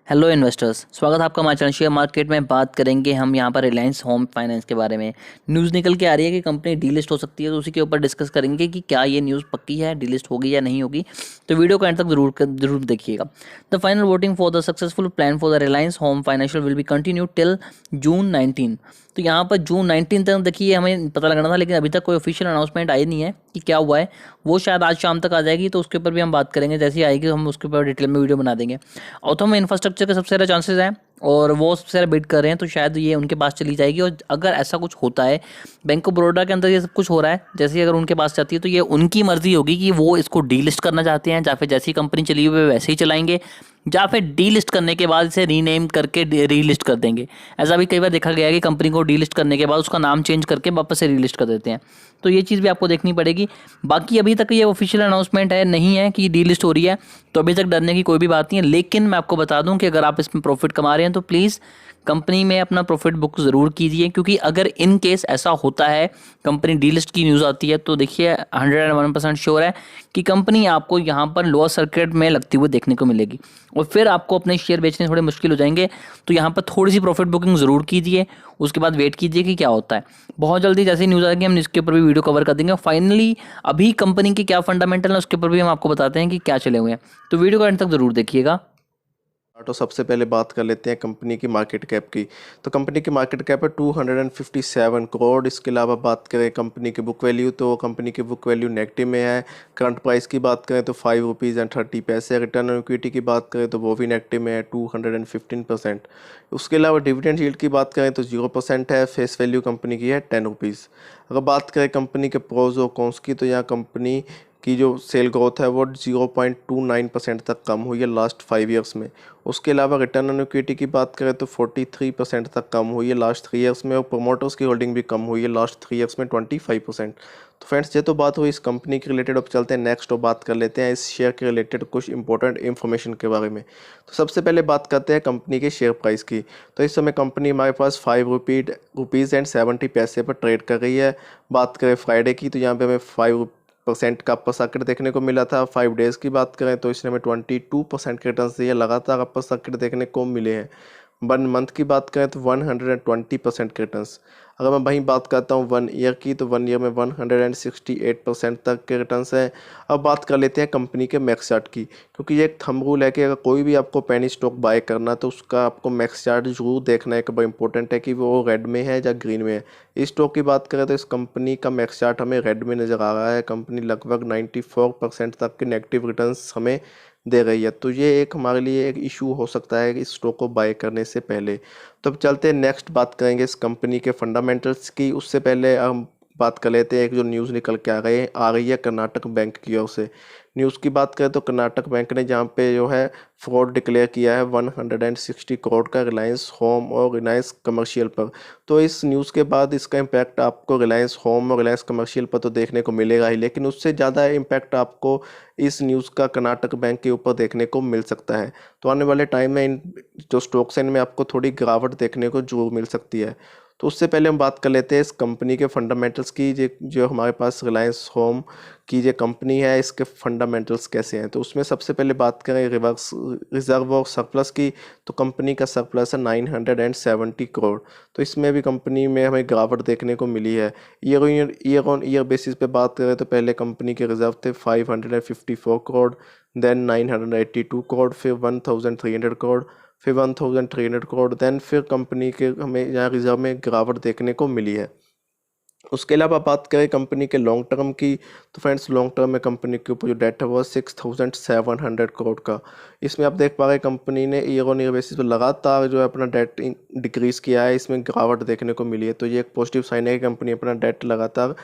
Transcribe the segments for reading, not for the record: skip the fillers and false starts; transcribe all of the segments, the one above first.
Hello investors, स्वागत है आपका हमारे चैनल। शेयर मार्केट में बात करेंगे हम यहाँ पर रिलायंस होम फाइनेंस के बारे में। न्यूज़ निकल के आ रही है कि कंपनी डीलिस्ट हो सकती है, तो उसी के ऊपर डिस्कस करेंगे कि क्या ये न्यूज़ पक्की है, डीलिस्ट होगी या नहीं होगी। तो वीडियो को एंड तक जरूर देखिएगा। The final voting for the successful plan for the Reliance home financial will be continue till June 19। तो यहाँ पर जून 19 तक देखिए हमें पता लगना था, लेकिन अभी तक कोई ऑफिशियल अनाउंसमेंट आई नहीं है कि क्या हुआ है। वो शायद आज शाम तक आ जाएगी, तो उसके ऊपर भी हम बात करेंगे। जैसे ही आएगी हम उसके ऊपर डिटेल में वीडियो बना देंगे। ऑथम इंफ्रास्ट्रक्चर के सबसे ज़्यादा चांसेस हैं और वो सबसे ज़्यादा बिड कर रहे हैं, तो शायद ये उनके पास चली जाएगी। और अगर ऐसा कुछ होता है, बैंक ऑफ बड़ौदा के अंदर ये सब कुछ हो रहा है, जैसे अगर उनके पास जाती है तो ये उनकी मर्जी होगी कि वो इसको डीलिस्ट करना चाहते हैं, या फिर जैसी कंपनी चली हुई है वैसे ही चलाएंगे, या फिर डीलिस्ट करने के बाद इसे रीनेम करके रीलिस्ट कर देंगे। ऐसा भी कई बार देखा गया है कि कंपनी को डीलिस्ट करने के बाद उसका नाम चेंज करके वापस से रीलिस्ट कर देते हैं। तो ये चीज़ भी आपको देखनी पड़ेगी। बाकी अभी तक ये ऑफिशियल अनाउंसमेंट है नहीं है कि डीलिस्ट हो रही है, तो अभी तक डरने की कोई भी बात नहीं है। लेकिन मैं आपको बता दूं कि अगर आप इसमें प्रॉफिट कमा रहे हैं तो प्लीज़ कंपनी में अपना प्रॉफिट बुक ज़रूर कीजिए, क्योंकि अगर इन केस ऐसा होता है, कंपनी डीलिस्ट की न्यूज़ आती है, तो देखिए 101% श्योर है कि कंपनी आपको यहाँ पर लोअर सर्किट में लगती हुई देखने को मिलेगी और फिर आपको अपने शेयर बेचने थोड़े मुश्किल हो जाएंगे। तो यहाँ पर थोड़ी सी प्रॉफिट बुकिंग ज़रूर कीजिए, उसके बाद वेट कीजिए कि क्या होता है। बहुत जल्दी जैसे ही न्यूज़ आएगी हम इसके ऊपर भी वीडियो कवर कर देंगे। फाइनली अभी कंपनी के क्या फंडामेंटल है उसके ऊपर भी हम आपको बताते हैं कि क्या चले हुए हैं। तो वीडियो को एंड तक ज़रूर देखिएगा। तो सबसे पहले बात कर लेते हैं कंपनी की मार्केट कैप की। तो कंपनी की मार्केट कैप है 257 करोड़। इसके अलावा बात करें कंपनी की बुक वैल्यू, तो कंपनी की बुक वैल्यू नेगेटिव में है। करंट प्राइस की बात करें तो 5 रुपीज़ एंड 30 पैसे। रिटर्न ऑन इक्विटी की बात करें तो वो भी नेगेटिव में है 215%। उसके अलावा डिविडेंड यील्ड की बात करें तो 0% है। फेस वैल्यू कंपनी की है 10 रुपीज़। अगर बात करें कंपनी के प्रोज और कॉन्स की, तो यहाँ कंपनी की जो सेल ग्रोथ है वो 0.29% तक कम हुई है लास्ट 5 ईयर्स में। उसके अलावा रिटर्न ऑन इक्विटी की बात करें तो 43% तक कम हुई है लास्ट 3 ईयर्स में। और प्रोमोटर्स की होल्डिंग भी कम हुई है लास्ट 3 ईयर्स में 25%। तो फ्रेंड्स, ये तो बात हुई इस कंपनी के रिलेटेड। अब चलते हैं नेक्स्ट और बात कर लेते हैं इस शेयर के रिलेटेड कुछ इंपॉर्टेंट इन्फॉर्मेशन के बारे में। तो सबसे पहले बात करते हैं कंपनी के शेयर प्राइस की। तो इस समय कंपनी हमारे पास 5 रुपीज़ एंड 70 पैसे पर ट्रेड कर रही है। बात करें फ्राइडे की, तो यहाँ पे हमें 5% का अपर सर्किट देखने को मिला था। 5 डेज़ की बात करें तो इसने हमें 22% के रिटर्न दिए, लगातार अपर सर्किट देखने को मिले हैं। 1 मंथ की बात करें तो 120% के रिटर्न्स। अगर मैं वहीं बात करता हूँ 1 ईयर की, तो 1 ईयर में 168% तक के रिटर्न्स हैं। अब बात कर लेते हैं कंपनी के मैक्स चार्ट की, क्योंकि ये एक थंब रूल है कि अगर कोई भी आपको पेनी स्टॉक बाय करना तो उसका आपको मैक्स चार्ट जरूर देखना है कि बहुत इंपॉर्टेंट है कि वो रेड में है या ग्रीन में है। इस स्टॉक की बात करें तो इस कंपनी का मैक्स चार्ट हमें रेड में नज़र आ रहा है। कंपनी लगभग 94% तक के नेगेटिव रिटर्न्स हमें दे रही है। तो ये एक हमारे लिए एक इशू हो सकता है इस स्टॉक को बाय करने से पहले। तो अब चलते हैं नेक्स्ट बात करेंगे इस कंपनी के फंडामेंटल्स की। उससे पहले हम बात कर लेते हैं एक जो न्यूज़ निकल के आ रही है कर्नाटक बैंक की ओर से। न्यूज़ की बात करें तो कर्नाटक बैंक ने जहाँ पे जो है फ्रॉड डिक्लेयर किया है 160 करोड़ का रिलायंस होम और रिलायंस कमर्शियल पर। तो इस न्यूज़ के बाद इसका इम्पैक्ट आपको रिलायंस होम और रिलायंस कमर्शियल पर तो देखने को मिलेगा ही, लेकिन उससे ज़्यादा इम्पैक्ट आपको इस न्यूज़ का कर्नाटक बैंक के ऊपर देखने को मिल सकता है। तो आने वाले टाइम में इन जो स्टॉक्स हैं इनमें आपको थोड़ी गिरावट देखने को जरूर मिल सकती है। तो उससे पहले हम बात कर लेते हैं इस कंपनी के फंडामेंटल्स की। जो हमारे पास रिलायंस होम की जो कंपनी है इसके फंडामेंटल्स कैसे हैं, तो उसमें सबसे पहले बात करें रिवर्स रिजर्व और सरप्लस की, तो कंपनी का सरप्लस है 970 करोड़। तो इसमें भी कंपनी में हमें गिरावट देखने को मिली है। ईयर ऑन ईयर बेसिस पे बात करें तो पहले कंपनी के रिजर्व थे 554 करोड़, देन 982 करोड़, फिर 1300 करोड़, फिर 1300 करोड़, देन फिर कंपनी के हमें यहाँ रिजर्व में गिरावट देखने को मिली है। उसके अलावा बात करें कंपनी के लॉन्ग टर्म की, तो फ्रेंड्स लॉन्ग टर्म में कंपनी के ऊपर जो डेट है वो 6700 करोड़ का। इसमें आप देख पा रहे हैं कंपनी ने ईयर ऑन ईयर बेसिस पर लगातार जो है अपना डेट डिक्रीज़ किया है, इसमें गिरावट देखने को मिली है। तो ये एक पॉजिटिव साइन है कि कंपनी अपना डेट लगातार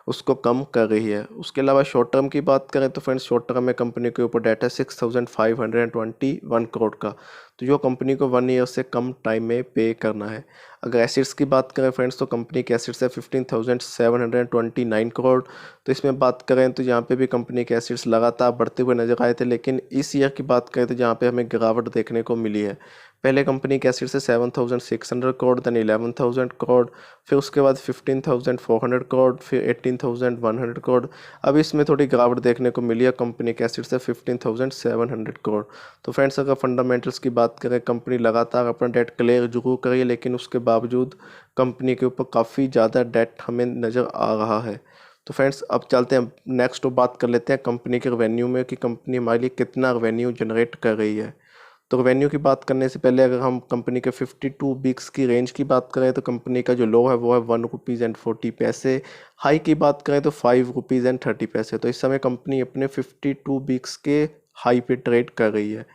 उसको कम कर रही है। उसके अलावा शॉर्ट टर्म की बात करें तो फ्रेंड्स शॉर्ट टर्म में कंपनी के ऊपर डेट है 6521 करोड़ का, तो जो कंपनी को 1 ईयर से कम टाइम में पे करना है। अगर एसिड्स की बात करें फ्रेंड्स तो कंपनी के एसिड्स है 15,729 करोड़। तो इसमें बात करें तो यहाँ पे भी कंपनी के एसिड्स लगातार बढ़ते हुए नजर आए थे, लेकिन इस ईयर की बात करें तो यहाँ पे हमें गिरावट देखने को मिली है। पहले कंपनी के एसेट्स से 7,600 करोड़, देन 11,000 करोड़, फिर उसके बाद 15,400 करोड़, फिर 18,100 करोड़। अब इसमें थोड़ी गिरावट देखने को मिली है कंपनी के एसेट्स से 15,700 करोड़। तो फ्रेंड्स, अगर फंडामेंटल्स की बात करें, कंपनी लगातार अपना डेट क्लियर जरूर करी है, लेकिन उसके बावजूद कंपनी के ऊपर काफ़ी ज़्यादा डेट हमें नज़र आ रहा है। तो फ्रेंड्स, अब चलते हैं नेक्स्ट और बात कर लेते हैं कंपनी के रेवेन्यू में कि कंपनी हमारे लिए कितना रेवेन्यू जनरेट कर रही है। तो रेवेन्यू की बात करने से पहले अगर हम कंपनी के 52 वीक्स की रेंज की बात करें तो कंपनी का जो लो है वो है ₹1.40। हाई की बात करें तो ₹5.30। तो इस समय कंपनी अपने 52 वीक्स के हाई पे ट्रेड कर रही है।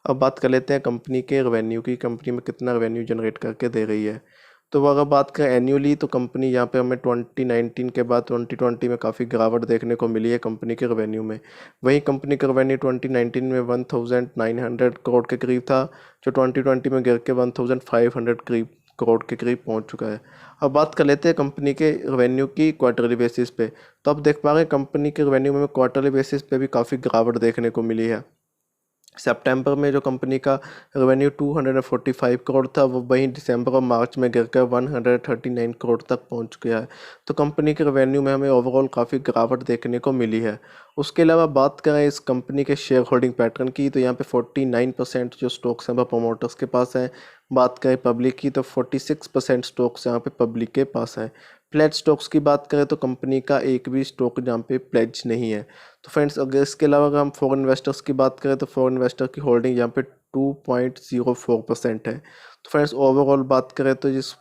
अब बात कर लेते हैं कंपनी के रेवेन्यू की, कंपनी में कितना रेवेन्यू जनरेट करके दे रही है। तो अगर बात करें एनुअली तो कंपनी यहाँ पे हमें 2019 के बाद 2020 में काफ़ी गिरावट देखने को मिली है कंपनी के रेवेन्यू में। वहीं कंपनी का रेवेन्यू 2019 में 1900 करोड़ के करीब था, जो 2020 में गिर के 1500 करोड़ के करीब पहुँच चुका है। अब बात कर लेते हैं कंपनी के रेवेन्यू की क्वार्टरली बेसिस पे। तो अब देख पा रहे हैं कंपनी के रेवेन्यू में क्वार्टरली बेसिस पे भी काफ़ी गिरावट देखने को मिली है। सितंबर में जो कंपनी का रेवेन्यू 245 करोड़ था, वो वहीं दिसंबर और मार्च में गिरकर 139 करोड़ तक पहुंच गया है। तो कंपनी के रेवेन्यू में हमें ओवरऑल काफ़ी गिरावट देखने को मिली है। उसके अलावा बात करें इस कंपनी के शेयर होल्डिंग पैटर्न की, तो यहाँ पे 49% जो स्टॉक्स हैं वो प्रमोटर्स के पास हैं। बात करें पब्लिक की तो 46% स्टॉक्स यहाँ पे पब्लिक के पास हैं। प्लेज स्टॉक्स की बात करें तो कंपनी का एक भी स्टॉक जहाँ पे प्लेज नहीं है। तो फ्रेंड्स, अगर इसके अलावा अगर हम फॉरेन इन्वेस्टर्स की बात करें तो फॉरेन इन्वेस्टर की होल्डिंग यहाँ पे 2.04% है। तो फ्रेंड्स, ओवरऑल बात करें तो इस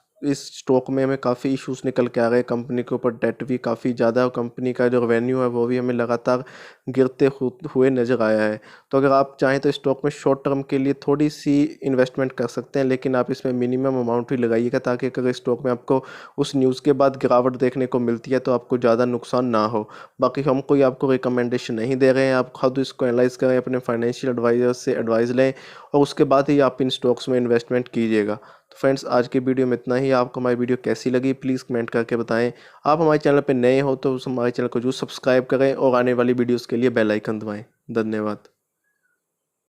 स्टॉक में हमें काफ़ी इश्यूज निकल के आ रहे हैं। कंपनी के ऊपर डेट भी काफ़ी ज़्यादा है और कंपनी का जो रेवेन्यू है वो भी हमें लगातार गिरते हुए नज़र आया है। तो अगर आप चाहें तो स्टॉक में शॉर्ट टर्म के लिए थोड़ी सी इन्वेस्टमेंट कर सकते हैं, लेकिन आप इसमें मिनिमम अमाउंट ही लगाइएगा, ताकि अगर स्टॉक में आपको उस न्यूज़ के बाद गिरावट देखने को मिलती है तो आपको ज़्यादा नुकसान ना हो। बाकी हम कोई आपको रिकमेंडेशन नहीं दे रहे हैं, आप खुद इसको एनालाइज करें, अपने फाइनेंशियल एडवाइज़र से एडवाइस लें और उसके बाद ही आप इन स्टॉक्स में इन्वेस्टमेंट कीजिएगा। तो फ्रेंड्स, आज की वीडियो में इतना ही। आपको हमारी वीडियो कैसी लगी प्लीज़ कमेंट करके बताएं। आप हमारे चैनल पर नए हो तो हमारे चैनल को जरूर सब्सक्राइब करें और आने वाली वीडियोस के लिए बेल आइकन दबाएं। धन्यवाद।